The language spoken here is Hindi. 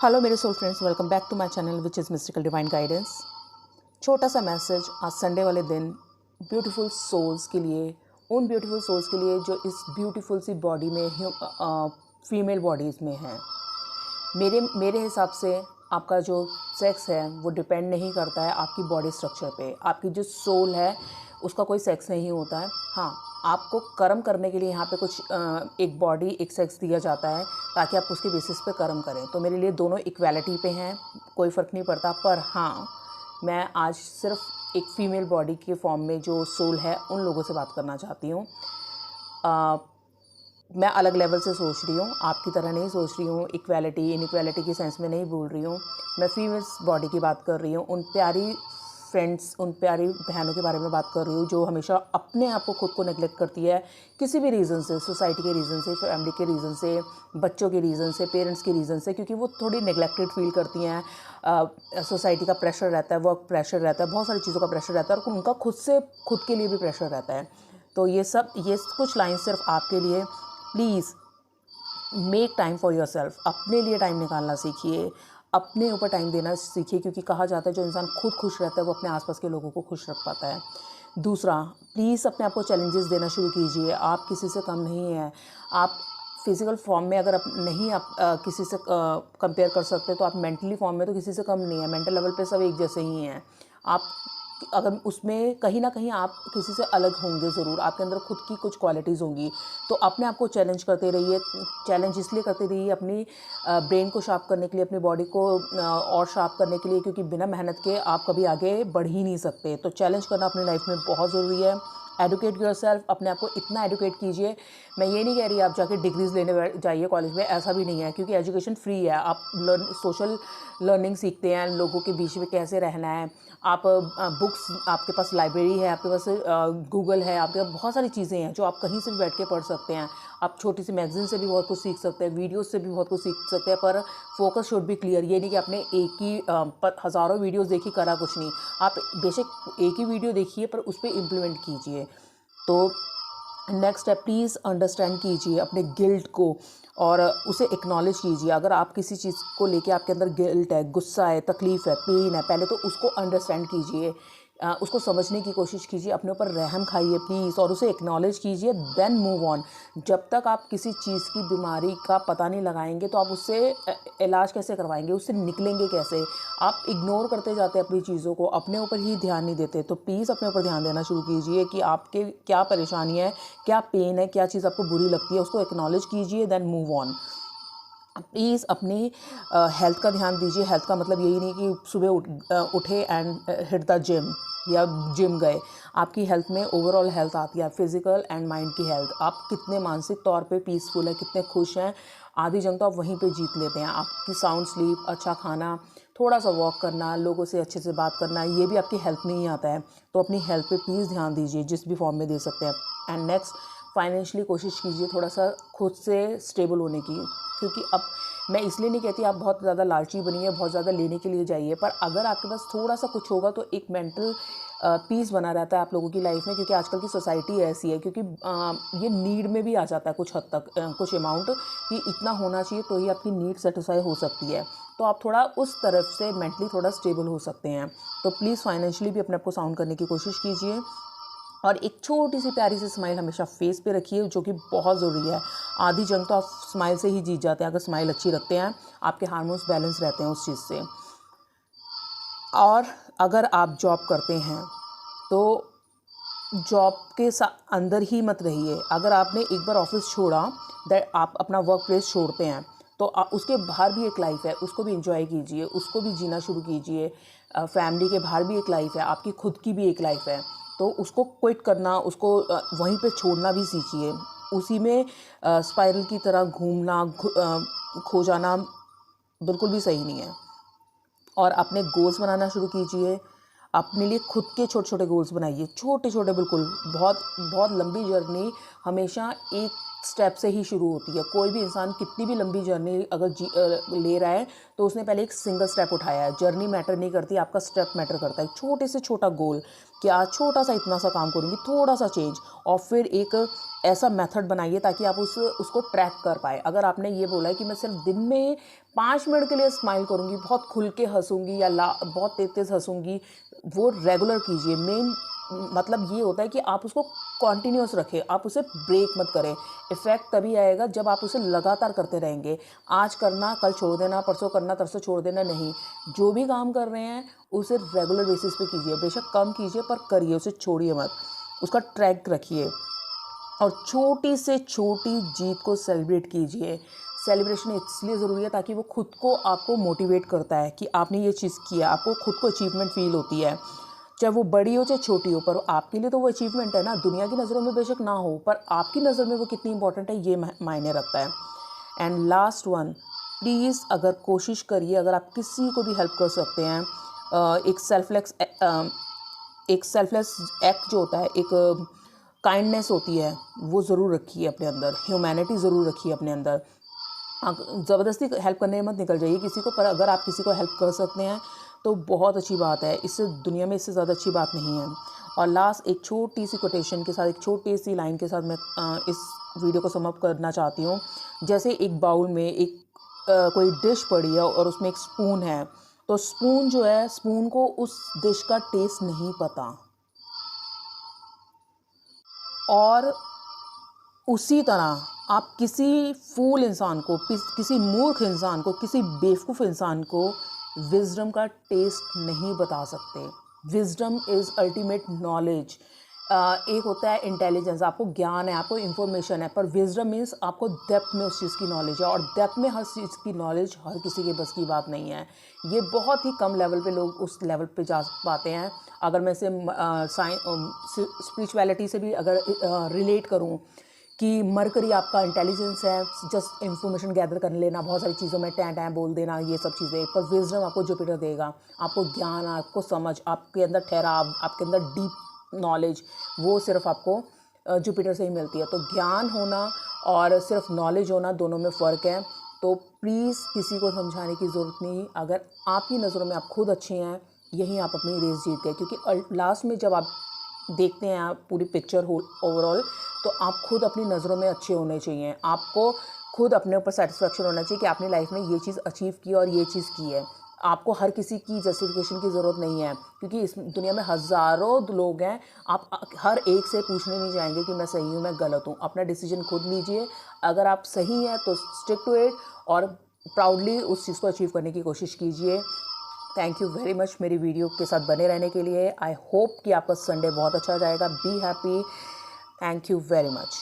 हेलो मेरे soul friends, welcome back to my channel which is mystical divine guidance. छोटा सा मैसेज आज संडे वाले दिन ब्यूटीफुल सोल्स के लिए, उन ब्यूटीफुल सोल्स के लिए जो इस ब्यूटीफुल सी बॉडी में फीमेल बॉडीज़ में हैं। मेरे हिसाब से आपका जो सेक्स है वो डिपेंड नहीं करता है आपकी बॉडी स्ट्रक्चर पे। आपकी जो सोल है उसका कोई सेक्स नहीं होता है। हाँ, आपको कर्म करने के लिए यहाँ पे कुछ एक बॉडी एक सेक्स दिया जाता है ताकि आप उसके बेसिस पे कर्म करें। तो मेरे लिए दोनों इक्वालिटी पे हैं, कोई फ़र्क नहीं पड़ता। पर हाँ, मैं आज सिर्फ एक फ़ीमेल बॉडी के फॉर्म में जो सोल है उन लोगों से बात करना चाहती हूँ। मैं अलग लेवल से सोच रही हूँ, आपकी तरह नहीं सोच रही हूँ, इक्वालिटी इनइक्वालिटी की सेंस में नहीं बोल रही हूँ। मैं फीमेल्स बॉडी की बात कर रही हूँ, उन प्यारी फ्रेंड्स, उन प्यारी बहनों के बारे में बात कर रही हूँ जो हमेशा अपने आप को खुद को नेगलेक्ट करती है किसी भी रीज़न से, सोसाइटी के रीज़न से, फैमिली के रीज़न से, बच्चों के रीज़न से, पेरेंट्स के रीज़न से, क्योंकि वो थोड़ी नेगलेक्टेड फील करती हैं। सोसाइटी का प्रेशर रहता है, वर्क प्रेशर रहता है, बहुत सारी चीज़ों का प्रेशर रहता है और उनका खुद के लिए भी प्रेशर रहता है। तो ये कुछ लाइन सिर्फ आपके लिए। Please make time for your self. अपने लिए टाइम निकालना सीखिए, अपने ऊपर टाइम देना सीखिए, क्योंकि कहा जाता है जो इंसान खुद खुश रहता है वो अपने आसपास के लोगों को खुश रख पाता है। दूसरा, प्लीज़ अपने आप को चैलेंजेस देना शुरू कीजिए। आप किसी से कम नहीं हैं। आप फिज़िकल फॉर्म में अगर आप किसी से कंपेयर कर सकते तो आप मेंटली फॉर्म में तो किसी से कम नहीं है। मेंटल लेवल पे सब एक जैसे ही हैं। आप अगर उसमें कहीं ना कहीं आप किसी से अलग होंगे ज़रूर, आपके अंदर खुद की कुछ क्वालिटीज़ होंगी। तो अपने आप को चैलेंज करते रहिए। चैलेंज इसलिए करते रहिए अपनी ब्रेन को शार्प करने के लिए, अपनी बॉडी को और शार्प करने के लिए, क्योंकि बिना मेहनत के आप कभी आगे बढ़ ही नहीं सकते। तो चैलेंज करना अपनी लाइफ में बहुत ज़रूरी है। एडुकेट योरसेल्फ, अपने आप को इतना एडुकेट कीजिए। मैं ये नहीं कह रही आप जाके डिग्रीज़ लेने जाइए कॉलेज में, ऐसा भी नहीं है, क्योंकि एजुकेशन फ्री है। आप सोशल लर्निंग सीखते हैं, लोगों के बीच में कैसे रहना है। आप बुक्स, आपके पास लाइब्रेरी है, आपके पास गूगल है, आपके पास बहुत सारी चीज़ें हैं जो आप कहीं से भी बैठ के पढ़ सकते हैं। आप छोटी सी मैगज़ीन से भी बहुत कुछ सीख सकते हैं, वीडियोस से भी बहुत कुछ सीख सकते हैं। पर फोकस शुड बी क्लियर। ये नहीं कि आपने एक ही हज़ारों वीडियोस देखी, करा कुछ नहीं। आप बेशक एक ही वीडियो देखिए पर उस पर इम्प्लीमेंट कीजिए। तो नेक्स्ट है, प्लीज़ अंडरस्टैंड कीजिए अपने गिल्ट को और उसे एक्नॉलेज कीजिए। अगर आप किसी चीज़ को लेके आपके अंदर गिल्ट है, गुस्सा है, तकलीफ़ है, पेन है, पहले तो उसको अंडरस्टैंड कीजिए, उसको समझने की कोशिश कीजिए, अपने ऊपर रहम खाइए प्लीज़ और उसे एक्नॉलेज कीजिए, देन मूव ऑन। जब तक आप किसी चीज़ की बीमारी का पता नहीं लगाएंगे तो आप उससे इलाज कैसे करवाएंगे, उससे निकलेंगे कैसे। आप इग्नोर करते जाते हैं अपनी चीज़ों को, अपने ऊपर ही ध्यान नहीं देते। तो प्लीज़ अपने ऊपर ध्यान देना शुरू कीजिए कि आपके क्या परेशानी है, क्या पेन है, क्या चीज़ आपको बुरी लगती है, उसको एक्नॉलेज कीजिए, देन मूव ऑन। प्लीज़ अपनी हेल्थ का ध्यान दीजिए। हेल्थ का मतलब यही नहीं कि सुबह उठे एंड हिट द जिम या जिम गए। आपकी हेल्थ में ओवरऑल हेल्थ आती है, फिज़िकल एंड माइंड की हेल्थ। आप कितने मानसिक तौर पे पीसफुल हैं, कितने खुश हैं, आधी जंग तो आप वहीं पे जीत लेते हैं। आपकी साउंड स्लीप, अच्छा खाना, थोड़ा सा वॉक करना, लोगों से अच्छे से बात करना, ये भी आपकी हेल्थ में ही आता है। तो अपनी हेल्थ पे प्लीज़ ध्यान दीजिए जिस भी फॉर्म में दे सकते हैं। एंड नेक्स्ट, फाइनेंशियली कोशिश कीजिए थोड़ा सा खुद से स्टेबल होने की, क्योंकि अब मैं इसलिए नहीं कहती आप बहुत ज़्यादा लालची बनिए, बहुत ज़्यादा लेने के लिए जाइए, पर अगर आपके पास थोड़ा सा कुछ होगा तो एक मेंटल पीस बना रहता है आप लोगों की लाइफ में। क्योंकि आजकल की सोसाइटी ऐसी है, क्योंकि ये नीड में भी आ जाता है कुछ हद तक, कुछ अमाउंट कि इतना होना चाहिए तो ही आपकी नीड सेटिस्फाई हो सकती है। तो आप थोड़ा उस तरफ से मेंटली थोड़ा स्टेबल हो सकते हैं। तो प्लीज़ फाइनेंशियली भी अपने आप को साउंड करने की कोशिश कीजिए और एक छोटी सी प्यारी सी स्माइल हमेशा फेस पे रखिए, जो कि बहुत ज़रूरी है। आधी जंग तो आप स्माइल से ही जीत जाते हैं। अगर स्माइल अच्छी रखते हैं, आपके हार्मोन्स बैलेंस रहते हैं उस चीज़ से। और अगर आप जॉब करते हैं तो जॉब के अंदर ही मत रहिए। अगर आपने एक बार ऑफिस छोड़ा, दैट आप अपना वर्क प्लेस छोड़ते हैं, तो उसके बाहर भी एक लाइफ है, उसको भी एंजॉय कीजिए, उसको भी जीना शुरू कीजिए। फैमिली के बाहर भी एक लाइफ है, आपकी खुद की भी एक लाइफ है। तो उसको क्विट करना, उसको वहीं पे छोड़ना भी सीखिए। उसी में स्पाइरल की तरह घूमना, खो जाना बिल्कुल भी सही नहीं है। और अपने गोल्स बनाना शुरू कीजिए। अपने लिए खुद के छोटे छोटे गोल्स बनाइए, छोटे छोटे बिल्कुल। बहुत बहुत लंबी जर्नी हमेशा एक स्टेप से ही शुरू होती है। कोई भी इंसान कितनी भी लंबी जर्नी अगर ले रहा है तो उसने पहले एक सिंगल स्टेप उठाया है। जर्नी मैटर नहीं करती, आपका स्टेप मैटर करता है। छोटे से छोटा गोल कि आज छोटा सा इतना सा काम करूँगी, थोड़ा सा चेंज, और फिर एक ऐसा मेथड बनाइए ताकि आप उसको ट्रैक कर पाए। अगर आपने ये बोला है कि मैं सिर्फ दिन में 5 मिनट के लिए स्माइल करूँगी, बहुत खुल के हंसूँगी या बहुत तेज़ तेज़ हंसूँगी, वो रेगुलर कीजिए। मेन मतलब ये होता है कि आप उसको कॉन्टिन्यूस रखें, आप उसे ब्रेक मत करें। इफ़ेक्ट तभी आएगा जब आप उसे लगातार करते रहेंगे। आज करना, कल छोड़ देना, परसों करना, तरसों छोड़ देना नहीं। जो भी काम कर रहे हैं उसे रेगुलर बेसिस पे कीजिए। बेशक कम कीजिए पर करिए, उसे छोड़िए मत, उसका ट्रैक रखिए और छोटी से छोटी जीत को सेलिब्रेट कीजिए। सेलिब्रेशन इसलिए ज़रूरी है ताकि वो खुद को आपको मोटिवेट करता है कि आपने ये चीज़ किया, आपको खुद को अचीवमेंट फील होती है, चाहे वो बड़ी हो चाहे छोटी हो, पर आपके लिए तो वो अचीवमेंट है ना। दुनिया की नज़रों में बेशक ना हो, पर आपकी नज़र में वो कितनी इंपॉर्टेंट है ये मायने रखता है। एंड लास्ट वन, प्लीज़ अगर कोशिश करिए, अगर आप किसी को भी हेल्प कर सकते हैं, एक सेल्फलेस एक्ट जो होता है, एक काइंडनेस होती है, वो ज़रूर रखिए अपने अंदर, ह्यूमैनिटी ज़रूर रखिए अपने अंदर। ज़बरदस्ती हेल्प करने में मत निकल जाइए किसी को, पर अगर आप किसी को हेल्प कर सकते हैं तो बहुत अच्छी बात है। इससे दुनिया में इससे ज़्यादा अच्छी बात नहीं है। और लास्ट एक छोटी सी कोटेशन के साथ, एक छोटी सी लाइन के साथ मैं इस वीडियो को सम अप करना चाहती हूँ। जैसे एक बाउल में एक कोई डिश पड़ी है और उसमें एक स्पून है, तो स्पून जो है, स्पून को उस डिश का टेस्ट नहीं पता, और उसी तरह आप किसी फूल इंसान को, किसी मूर्ख इंसान को, किसी बेवकूफ़ इंसान को विजडम का टेस्ट नहीं बता सकते। Wisdom is ultimate knowledge. एक होता है इंटेलिजेंस, आपको ज्ञान है, आपको इन्फॉर्मेशन है, पर विजडम मीन्स आपको डेप्थ में उस चीज़ की नॉलेज है, और डेप्थ में हर चीज़ की नॉलेज हर किसी के बस की बात नहीं है। ये बहुत ही कम लेवल पे लोग उस लेवल पे जा पाते हैं। अगर मैं इसे स्पिरिचुअलिटी से भी अगर रिलेट करूँ कि मरकरी आपका इंटेलिजेंस है, जस्ट इन्फॉर्मेशन गैदर कर लेना, बहुत सारी चीज़ों में टैं टैं बोल देना, ये सब चीज़ें, पर विजडम आपको जुपिटर देगा। आपको ज्ञान, आपको समझ, आपके अंदर ठहराव, आपके अंदर डीप नॉलेज, वो सिर्फ आपको जुपिटर से ही मिलती है। तो ज्ञान होना और सिर्फ नॉलेज होना, दोनों में फ़र्क है। तो प्लीज़ किसी को समझाने की ज़रूरत नहीं। अगर आपकी नज़रों में आप खुद अच्छे हैं, यहीं आप अपनी रेस जीत गए, क्योंकि लास्ट में जब आप देखते हैं आप पूरी पिक्चर हो ओवरऑल, तो आप खुद अपनी नज़रों में अच्छे होने चाहिए। आपको खुद अपने ऊपर सेटिस्फेक्शन होना चाहिए कि आपने लाइफ में ये चीज़ अचीव की और ये चीज़ की है। आपको हर किसी की जस्टिफिकेशन की ज़रूरत नहीं है, क्योंकि इस दुनिया में हज़ारों लोग हैं। आप हर एक से पूछने नहीं जाएंगे कि मैं सही हूँ, मैं गलत हूँ। अपना डिसीजन खुद लीजिए। अगर आप सही हैं तो स्टिक टू इट और प्राउडली उस चीज़ को अचीव करने की कोशिश कीजिए। थैंक यू वेरी मच मेरी वीडियो के साथ बने रहने के लिए। आई होप कि आपका संडे बहुत अच्छा जाएगा। Be happy. Thank you very much.